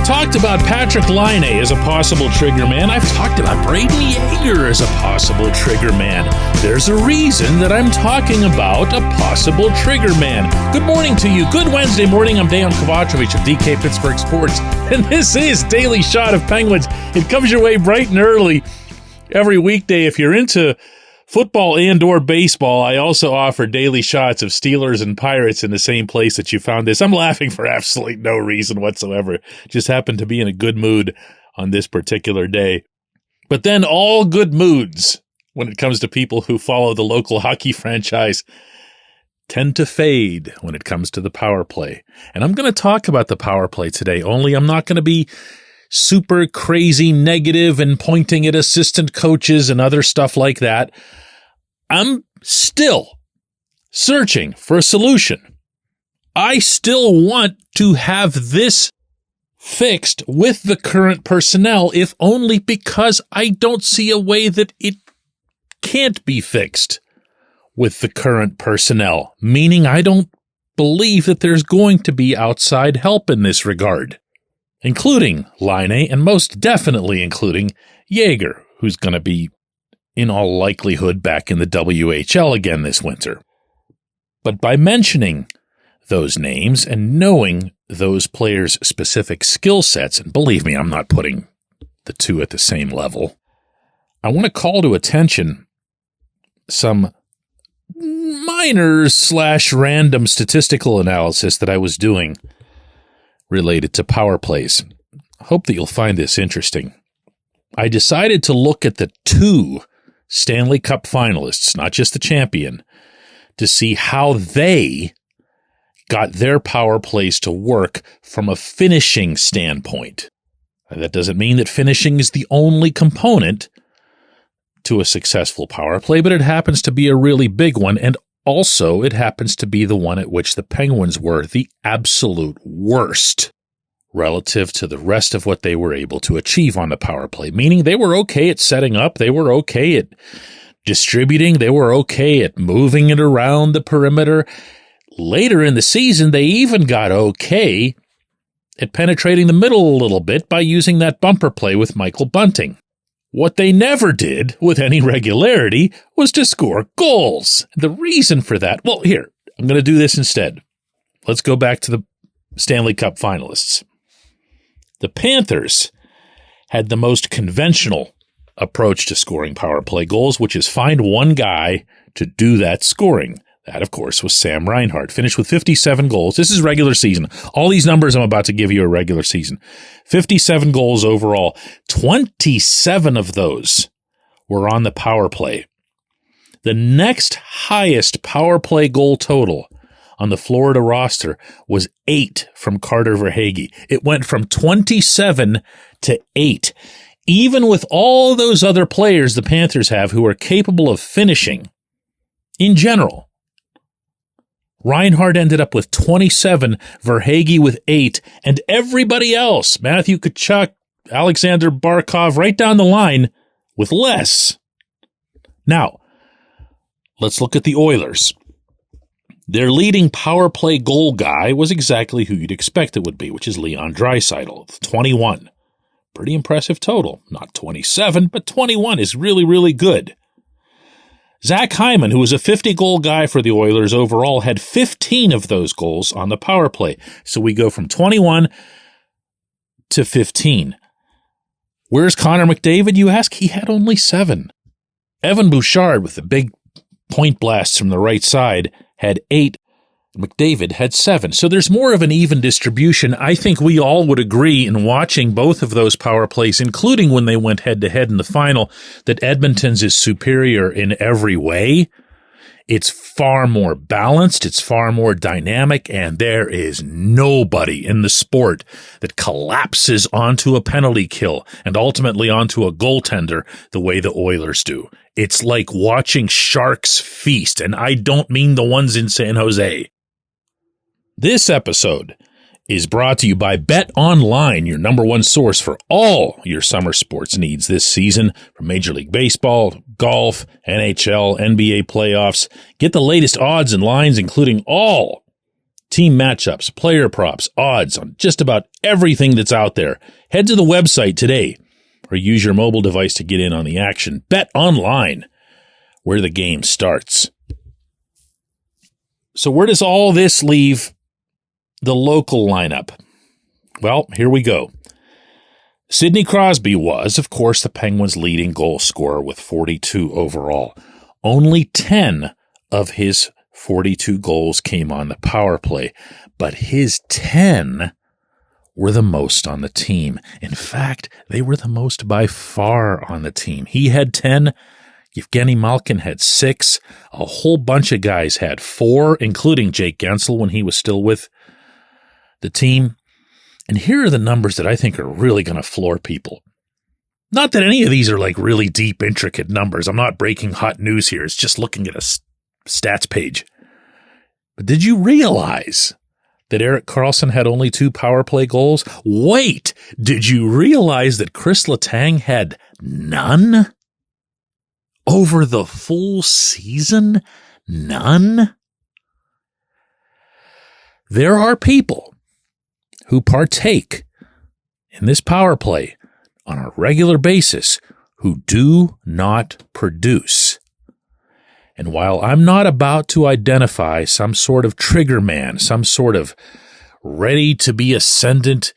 talked about Patrick Laine as a possible trigger man. I've talked about Braden Yeager as a possible trigger man. There's a reason that I'm talking about a possible trigger man. Good morning to you. Good Wednesday morning. I'm Dejan Kovacevic of DK Pittsburgh Sports, and this is Daily Shot of Penguins. It comes your way bright and early every weekday. If you're into football and/or baseball, I also offer daily shots of Steelers and Pirates in the same place that you found this. I'm laughing for absolutely no reason whatsoever. Just happened to be in a good mood on this particular day. But then all good moods, when it comes to people who follow the local hockey franchise, tend to fade when it comes to the power play. And I'm going to talk about the power play today, only I'm not going to be super crazy negative and pointing at assistant coaches and other stuff like that. I'm still searching for a solution. I still want to have this fixed with the current personnel, if only because I don't see a way that it can't be fixed with the current personnel, meaning I don't believe that there's going to be outside help in this regard, including Laine and most definitely including Yeager, who's going to be, in all likelihood, back in the WHL again this winter. But by mentioning those names and knowing those players' specific skill sets, and believe me, I'm not putting the two at the same level, I want to call to attention some minor/random statistical analysis that I was doing related to power plays. I hope that you'll find this interesting. I decided to look at the two Stanley Cup finalists, not just the champion, to see how they got their power plays to work from a finishing standpoint. That doesn't mean that finishing is the only component to a successful power play, but it happens to be a really big one, and also it happens to be the one at which the Penguins were the absolute worst relative to the rest of what they were able to achieve on the power play, meaning they were okay at setting up, they were okay at distributing, they were okay at moving it around the perimeter. Later in the season, they even got okay at penetrating the middle a little bit by using that bumper play with Michael Bunting. What they never did with any regularity was to score goals. The reason for that, well, here, I'm going to do this instead. Let's go back to the Stanley Cup finalists. The Panthers had the most conventional approach to scoring power play goals, which is find one guy to do that scoring. That, of course, was Sam Reinhart. Finished with 57 goals. This is regular season. All these numbers I'm about to give you are regular season. 57 goals overall. 27 of those were on the power play. The next highest power play goal total on the Florida roster was 8 from Carter Verhaeghe. It went from 27 to 8. Even with all those other players the Panthers have who are capable of finishing, in general, Reinhart ended up with 27, Verhaeghe with 8, and everybody else, Matthew Tkachuk, Alexander Barkov, right down the line, with less. Now, let's look at the Oilers. Their leading power play goal guy was exactly who you'd expect it would be, which is Leon Draisaitl, 21. Pretty impressive total. Not 27, but 21 is really, really good. Zach Hyman, who was a 50-goal guy for the Oilers overall, had 15 of those goals on the power play. So we go from 21 to 15. Where's Connor McDavid, you ask? He had only 7. Evan Bouchard, with the big point blasts from the right side, had 8. McDavid had 7. So there's more of an even distribution. I think we all would agree in watching both of those power plays, including when they went head-to-head in the final, that Edmonton's is superior in every way. It's far more balanced, it's far more dynamic, and there is nobody in the sport that collapses onto a penalty kill and ultimately onto a goaltender the way the Oilers do. It's like watching sharks feast, and I don't mean the ones in San Jose. This episode is brought to you by Bet Online, your number one source for all your summer sports needs this season, from Major League Baseball, golf, NHL, NBA playoffs. Get the latest odds and lines, including all team matchups, player props, odds on just about everything that's out there. Head to the website today or use your mobile device to get in on the action. Bet online, where the game starts. So where does all this leave the local lineup? Well, here we go. Sidney Crosby was, of course, the Penguins' leading goal scorer with 42 overall. Only 10 of his 42 goals came on the power play, but his 10 were the most on the team. In fact, they were the most by far on the team. He had 10. Evgeny Malkin had 6. A whole bunch of guys had 4, including Jake Gensel when he was still with the team. And here are the numbers that I think are really going to floor people. Not that any of these are like really deep, intricate numbers. I'm not breaking hot news here. It's just looking at a stats page. But did you realize that Erik Karlsson had only 2 power play goals? Wait, did you realize that Chris Letang had none? Over the full season? None? There are people who partake in this power play on a regular basis who do not produce. And while I'm not about to identify some sort of trigger man, some sort of ready to be ascendant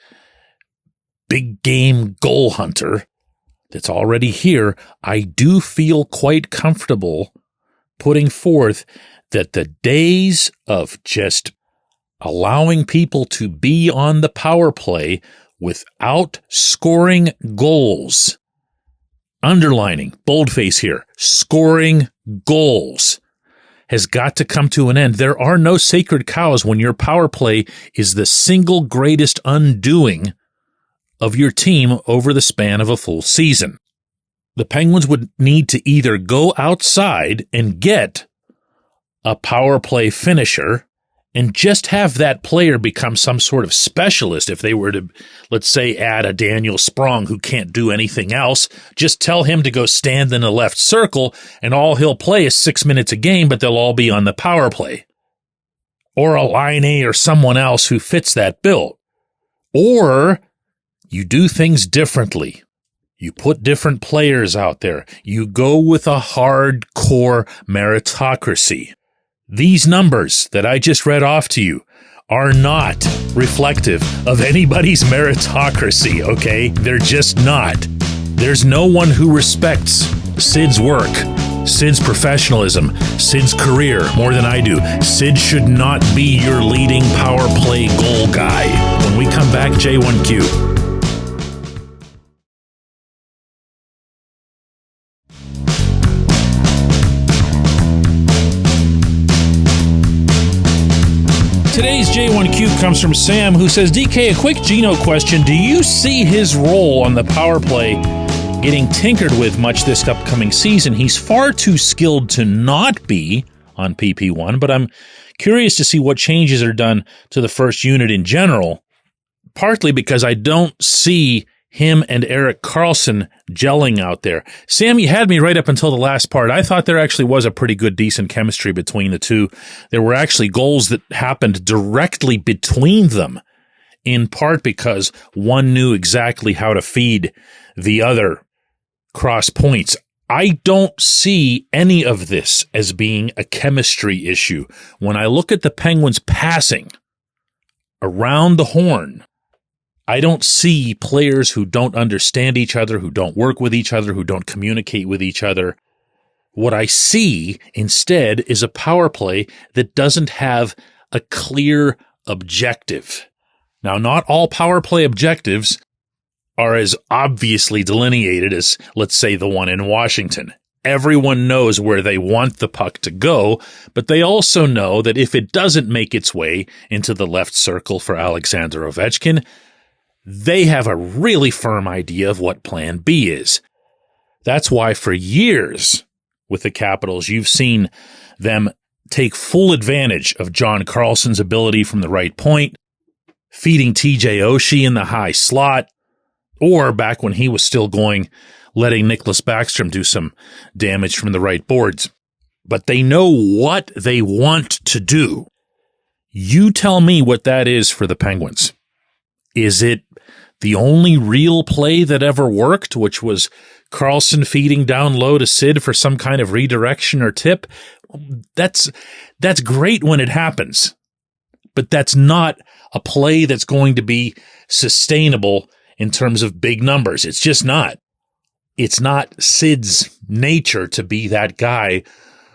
big game goal hunter that's already here, I do feel quite comfortable putting forth that the days of just allowing people to be on the power play without scoring goals, underlining, boldface here, scoring goals, has got to come to an end. There are no sacred cows when your power play is the single greatest undoing of your team over the span of a full season. The Penguins would need to either go outside and get a power play finisher and just have that player become some sort of specialist. If they were to, let's say, add a Daniel Sprong who can't do anything else, just tell him to go stand in the left circle and all he'll play is 6 minutes a game, but they'll all be on the power play. Or a Laine or someone else who fits that bill. Or you do things differently. You put different players out there. You go with a hardcore meritocracy. These numbers that I just read off to you are not reflective of anybody's meritocracy, okay? They're just not. There's no one who respects Sid's work, Sid's professionalism, Sid's career more than I do. Sid should not be your leading power play goal guy. When we come back, J1Q. Today's J1Q comes from Sam, who says, DK, a quick Gino question. Do you see his role on the power play getting tinkered with much this upcoming season? He's far too skilled to not be on PP1, but I'm curious to see what changes are done to the first unit in general, partly because I don't see him and Erik Karlsson gelling out there. Sam, you had me right up until the last part. I thought there actually was a pretty good, decent chemistry between the two. There were actually goals that happened directly between them, in part because one knew exactly how to feed the other cross points. I don't see any of this as being a chemistry issue. When I look at the Penguins passing around the horn, I don't see players who don't understand each other, who don't work with each other, who don't communicate with each other. What I see instead is a power play that doesn't have a clear objective. Now, not all power play objectives are as obviously delineated as, let's say, the one in Washington. Everyone knows where they want the puck to go, but they also know that if it doesn't make its way into the left circle for Alexander Ovechkin, they have a really firm idea of what plan B is. That's why for years with the Capitals, you've seen them take full advantage of John Carlson's ability from the right point, feeding TJ Oshie in the high slot, or back when he was still going, letting Nicklas Backstrom do some damage from the right boards. But they know what they want to do. You tell me what that is for the Penguins. Is it the only real play that ever worked, which was Karlsson feeding down low to Sid for some kind of redirection or tip? That's great when it happens, but that's not a play that's going to be sustainable in terms of big numbers. It's just not. It's not Sid's nature to be that guy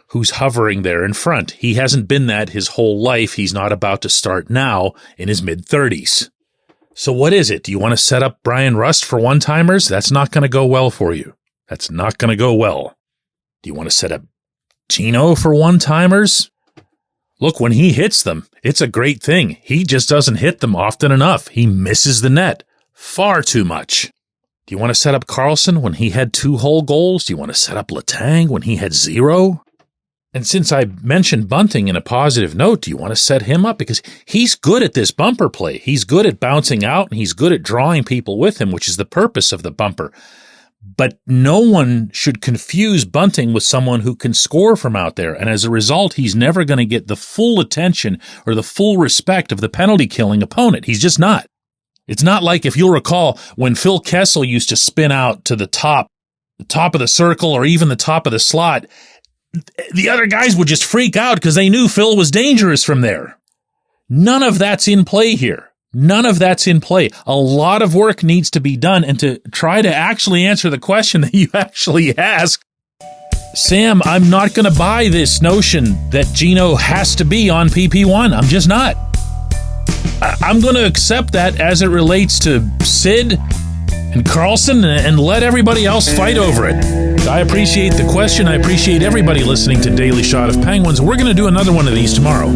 who's hovering there in front. He hasn't been that his whole life. He's not about to start now in his mid-30s. So what is it? Do you want to set up Brian Rust for one-timers? That's not going to go well for you. That's not going to go well. Do you want to set up Gino for one-timers? Look, when he hits them, it's a great thing. He just doesn't hit them often enough. He misses the net far too much. Do you want to set up Karlsson when he had 2 whole goals? Do you want to set up Letang when he had 0? And since I mentioned Bunting in a positive note, do you want to set him up? Because he's good at this bumper play. He's good at bouncing out, and he's good at drawing people with him, which is the purpose of the bumper. But no one should confuse Bunting with someone who can score from out there. And as a result, he's never going to get the full attention or the full respect of the penalty-killing opponent. He's just not. It's not like, if you'll recall, when Phil Kessel used to spin out to the top of the circle or even the top of the slot, the other guys would just freak out because they knew Phil was dangerous from there. None of that's in play here. None of that's in play. A lot of work needs to be done, and to try to actually answer the question that you actually asked, Sam, I'm not going to buy this notion that Gino has to be on PP1. I'm just not. I'm going to accept that as it relates to Sid and Karlsson and let everybody else fight over it. I appreciate the question. I appreciate everybody listening to Daily Shot of Penguins. We're going to do another one of these tomorrow.